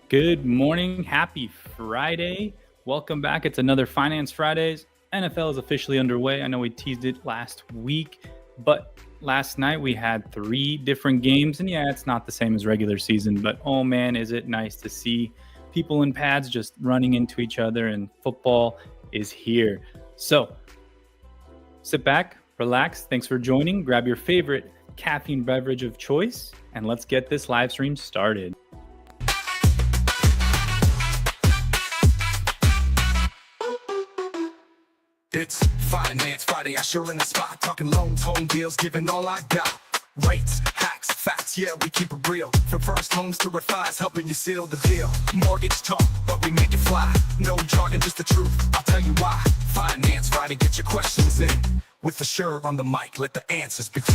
Good morning. Happy Friday. Welcome back. It's another Finance Fridays. NFL is officially underway. I know we teased it last week, but last night we had 3 different games. And yeah, it's not the same as regular season, but oh man, is it nice to see people in pads just running into each other, and football is here. So sit back, relax. Thanks for joining. Grab your favorite caffeine beverage of choice, and let's get this live stream started. It's Finance Friday, I sure in the spot, talking loans, home deals, giving all I got. Rates, hacks, facts, yeah, we keep it real. From first homes to refis, helping you seal the deal. Mortgage talk, but we make it fly. No jargon, just the truth, I'll tell you why. Finance Friday, get your questions in. With the Sure on the mic, let the answers begin.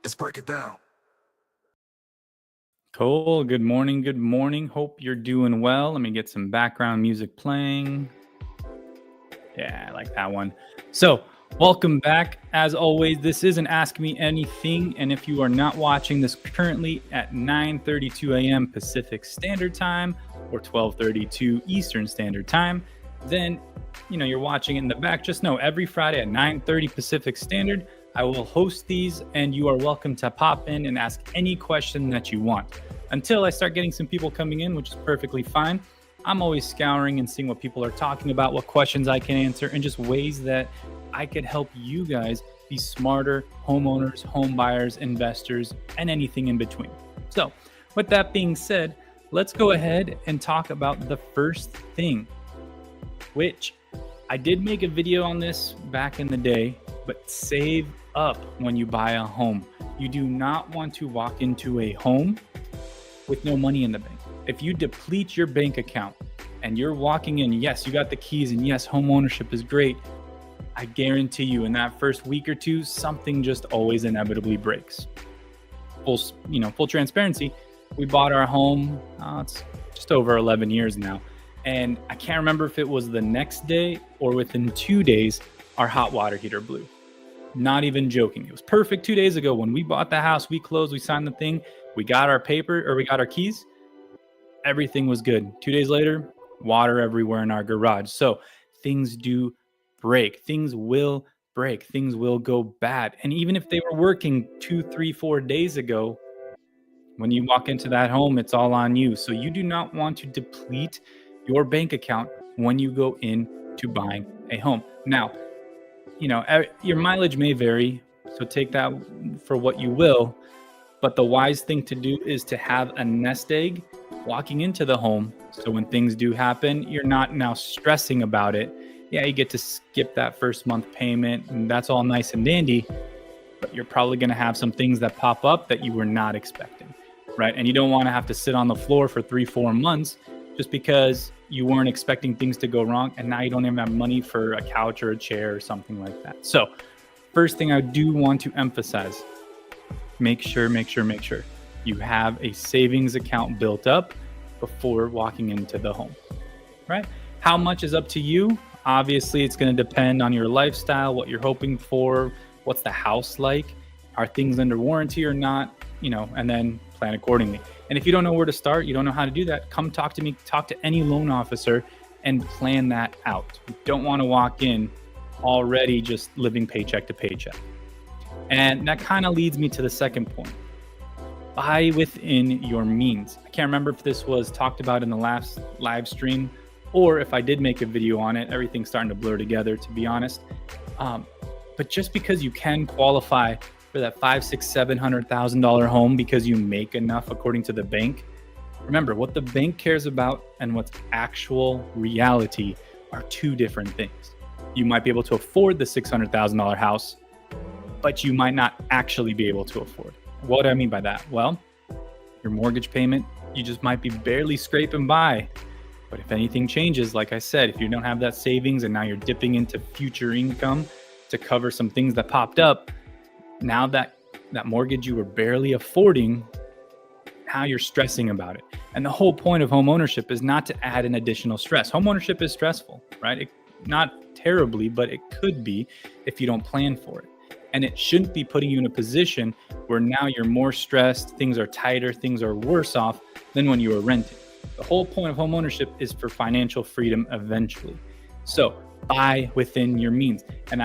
Let's break it down. Cool. Good morning. Good morning. Hope you're doing well. Let me get some background music playing. Yeah, I like that one. So, welcome back. As always, this is an Ask Me Anything. And if you are not watching this currently at 9:32 a.m. Pacific Standard Time or 12:32 Eastern Standard Time, then you're watching it in the back. Just know every Friday at 9:30 Pacific Standard, I will host these, and you are welcome to pop in and ask any question that you want. Until I start getting some people coming in, which is perfectly fine. I'm always scouring and seeing what people are talking about, what questions I can answer, and just ways that I could help you guys be smarter homeowners, home buyers, investors, and anything in between. So with that being said, let's go ahead and talk about the first thing, which I did make a video on this back in the day, but save up when you buy a home. You do not want to walk into a home with no money in the bank. If you deplete your bank account and you're walking in, yes, you got the keys, and yes, home ownership is great. I guarantee you in that first week or two, something just always inevitably breaks. Full transparency, we bought our home, it's just over 11 years now. And I can't remember if it was the next day or within 2 days, our hot water heater blew. Not even joking. It was perfect 2 days ago when we bought the house, we closed, we signed the thing, we got our keys. Everything was good. 2 days later, water everywhere in our garage. So things do break. Things will break. Things will go bad. And even if they were working 2, 3, 4 days ago, when you walk into that home, it's all on you. So you do not want to deplete your bank account when you go into buying a home. Now, your mileage may vary, so take that for what you will. But the wise thing to do is to have a nest egg walking into the home. So when things do happen, you're not now stressing about it. Yeah, you get to skip that first month payment, and that's all nice and dandy. But you're probably going to have some things that pop up that you were not expecting, right? And you don't want to have to sit on the floor for 3-4 months just because you weren't expecting things to go wrong, and now you don't even have money for a couch or a chair or something like that. So first thing I do want to emphasize, make sure you have a savings account built up before walking into the home, right? How much is up to you? Obviously, it's going to depend on your lifestyle, what you're hoping for, what's the house like, are things under warranty or not, and then plan accordingly. And if you don't know where to start, you don't know how to do that, come talk to me, talk to any loan officer and plan that out. You don't want to walk in already just living paycheck to paycheck. And that kind of leads me to the second point. Buy within your means. I can't remember if this was talked about in the last live stream or if I did make a video on it. Everything's starting to blur together, to be honest. But just because you can qualify for that $500,000, $600,000, $700,000 home because you make enough according to the bank, remember what the bank cares about and what's actual reality are two different things. You might be able to afford the $600,000 house, but you might not actually be able to afford. What do I mean by that? Well, your mortgage payment, you just might be barely scraping by. But if anything changes, like I said, if you don't have that savings and now you're dipping into future income to cover some things that popped up, now that mortgage you were barely affording, now you're stressing about it. And the whole point of home ownership is not to add an additional stress. Home ownership is stressful, right? Not terribly, but it could be if you don't plan for it. And it shouldn't be putting you in a position where now you're more stressed, things are tighter, things are worse off than when you were renting. The whole point of home ownership is for financial freedom eventually. So buy within your means. And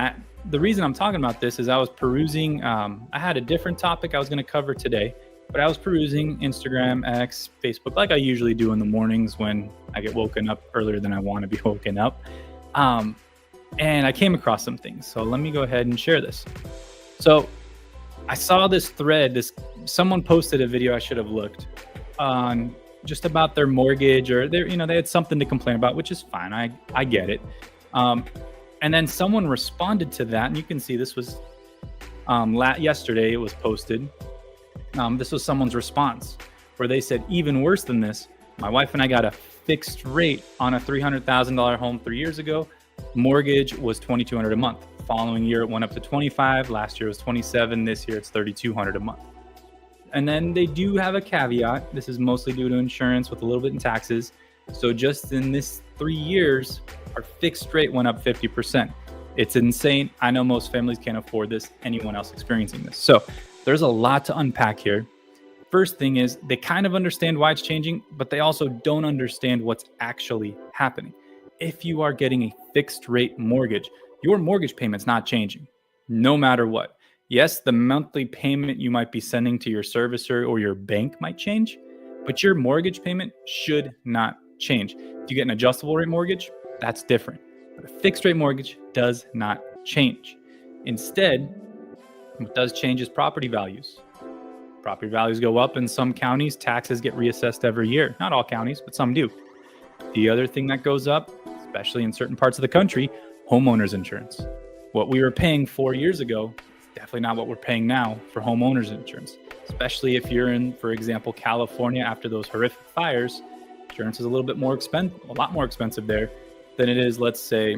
the reason I'm talking about this is I was perusing, I had a different topic I was going to cover today, but I was perusing Instagram, X, Facebook, like I usually do in the mornings when I get woken up earlier than I want to be woken up. And I came across some things. So let me go ahead and share this. So I saw this thread, someone posted a video I should have looked on just about their mortgage, or they had something to complain about, which is fine. I get it. And then someone responded to that, and you can see this was yesterday it was posted. This was someone's response where they said, even worse than this, my wife and I got a fixed rate on a $300,000 home 3 years ago. Mortgage was $2,200 a month. Following year, it went up to $25. Last year was $27. This year, it's $3,200 a month. And then they do have a caveat. This is mostly due to insurance with a little bit in taxes. So just in this 3 years, our fixed rate went up 50%. It's insane. I know most families can't afford this. Anyone else experiencing this? So there's a lot to unpack here. First thing is they kind of understand why it's changing, but they also don't understand what's actually happening. If you are getting a fixed rate mortgage, your mortgage payment's not changing, no matter what. Yes, the monthly payment you might be sending to your servicer or your bank might change, but your mortgage payment should not change. If you get an adjustable rate mortgage, that's different. But a fixed rate mortgage does not change. Instead, what does change is property values. Property values go up in some counties. Taxes get reassessed every year. Not all counties, but some do. The other thing that goes up, especially in certain parts of the country, homeowners insurance. What we were paying 4 years ago, definitely not what we're paying now for homeowners insurance. Especially if you're in, for example, California after those horrific fires, insurance is a little bit more expensive, a lot more expensive there than it is, let's say,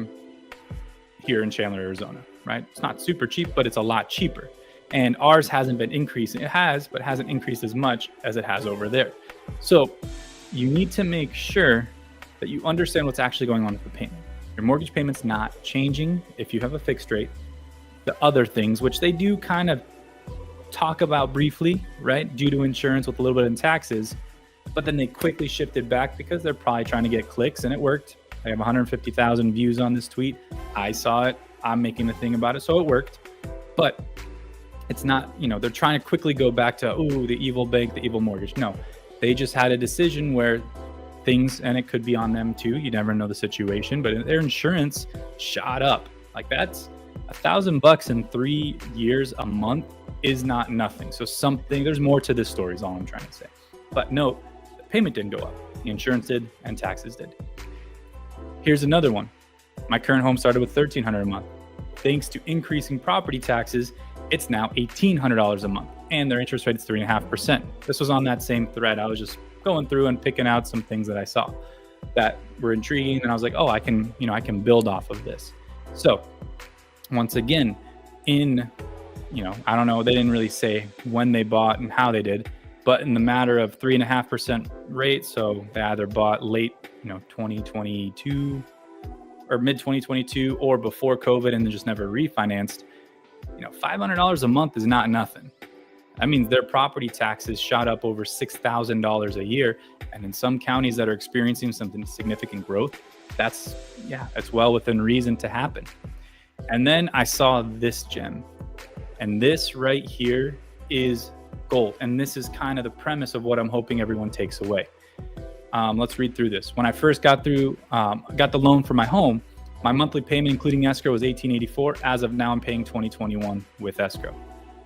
here in Chandler, Arizona, right? It's not super cheap, but it's a lot cheaper. And ours hasn't been increasing. It has, but hasn't increased as much as it has over there. So you need to make sure that you understand what's actually going on with the payment. Your mortgage payment's not changing if you have a fixed rate. The other things, which they do kind of talk about briefly, right, due to insurance with a little bit in taxes, but then they quickly shifted back because they're probably trying to get clicks, and it worked. I have 150,000 views on this tweet. I saw it. I'm making a thing about it, so it worked. But it's not, they're trying to quickly go back to, the evil bank, the evil mortgage. No, they just had a decision where things, and it could be on them too, you never know the situation, but their insurance shot up. Like that's $1,000 in 3 years a month is not nothing. So there's more to this story is all I'm trying to say. But no, the payment didn't go up. The insurance did and taxes did. Here's another one. My current home started with $1,300 a month. Thanks to increasing property taxes, it's now $1,800 a month, and their interest rate is 3.5%. This was on that same thread. I was just going through and picking out some things that I saw that were intriguing, and I was like, I can build off of this. So once again, I don't know, they didn't really say when they bought and how they did, but in the matter of 3.5% rate, so they either bought late, 2022 or mid 2022 or before COVID and then just never refinanced, $500 a month is not nothing. That means their property taxes shot up over $6,000 a year. And in some counties that are experiencing something significant growth, that's well within reason to happen. And then I saw this gem, and this right here is gold. And this is kind of the premise of what I'm hoping everyone takes away. Let's read through this. When I first got the loan for my home, my monthly payment, including escrow, was $1,884. As of now, I'm paying $2,021 with escrow.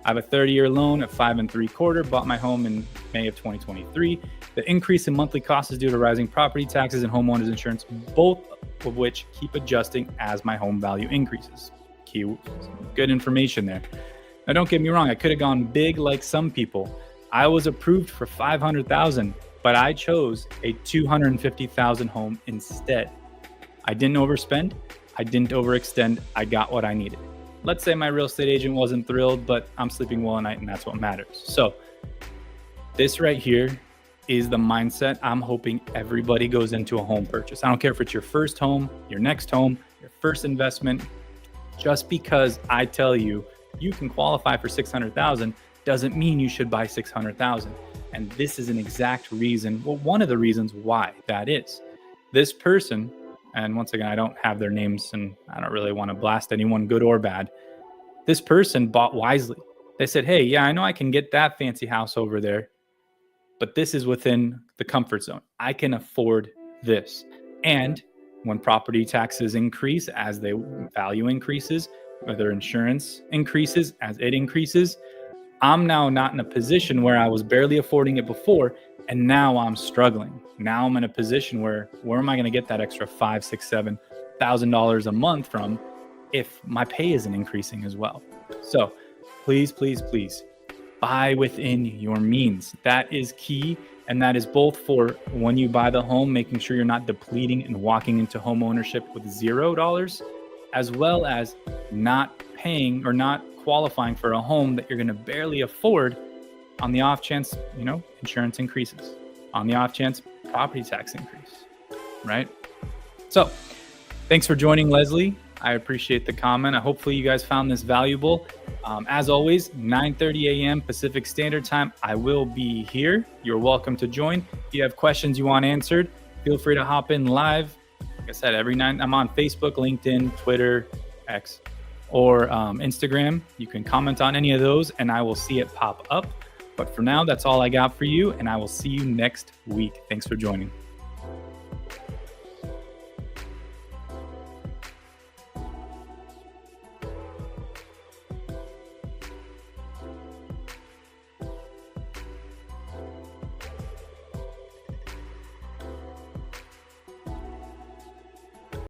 I have a 30-year loan at 5 3/4. Bought my home in May of 2023. The increase in monthly costs is due to rising property taxes and homeowners insurance, both of which keep adjusting as my home value increases. Good information there. Now, don't get me wrong. I could have gone big like some people. I was approved for $500,000, but I chose a $250,000 home instead. I didn't overspend. I didn't overextend. I got what I needed. Let's say my real estate agent wasn't thrilled, but I'm sleeping well at night, and that's what matters. So this right here is the mindset I'm hoping everybody goes into a home purchase. I don't care if it's your first home, your next home, your first investment. Just because I tell you you can qualify for 600,000 doesn't mean you should buy 600,000. And this is an exact reason, well, one of the reasons why that is. This person, and once again, I don't have their names and I don't really want to blast anyone, good or bad. This person bought wisely. They said, hey, yeah, I know I can get that fancy house over there, but this is within the comfort zone. I can afford this. And when property taxes increase, as their value increases, or their insurance increases, as it increases, I'm now not in a position where I was barely affording it before, and now I'm struggling. Now I'm in a position where am I going to get that extra $5,000, $6,000, $7,000 a month from if my pay isn't increasing as well? So please, please, please buy within your means. That is key. And that is both for when you buy the home, making sure you're not depleting and walking into home ownership with $0, as well as not paying or not qualifying for a home that you're going to barely afford on the off chance, insurance increases, on the off chance property tax increase, right? So thanks for joining, Leslie. I appreciate the comment. Hopefully you guys found this valuable. As always, 9:30 a.m. Pacific Standard Time, I will be here. You're welcome to join. If you have questions you want answered, feel free to hop in live. Like I said, every night I'm on Facebook, LinkedIn, Twitter, X, or Instagram. You can comment on any of those and I will see it pop up. But for now, that's all I got for you, and I will see you next week. Thanks for joining.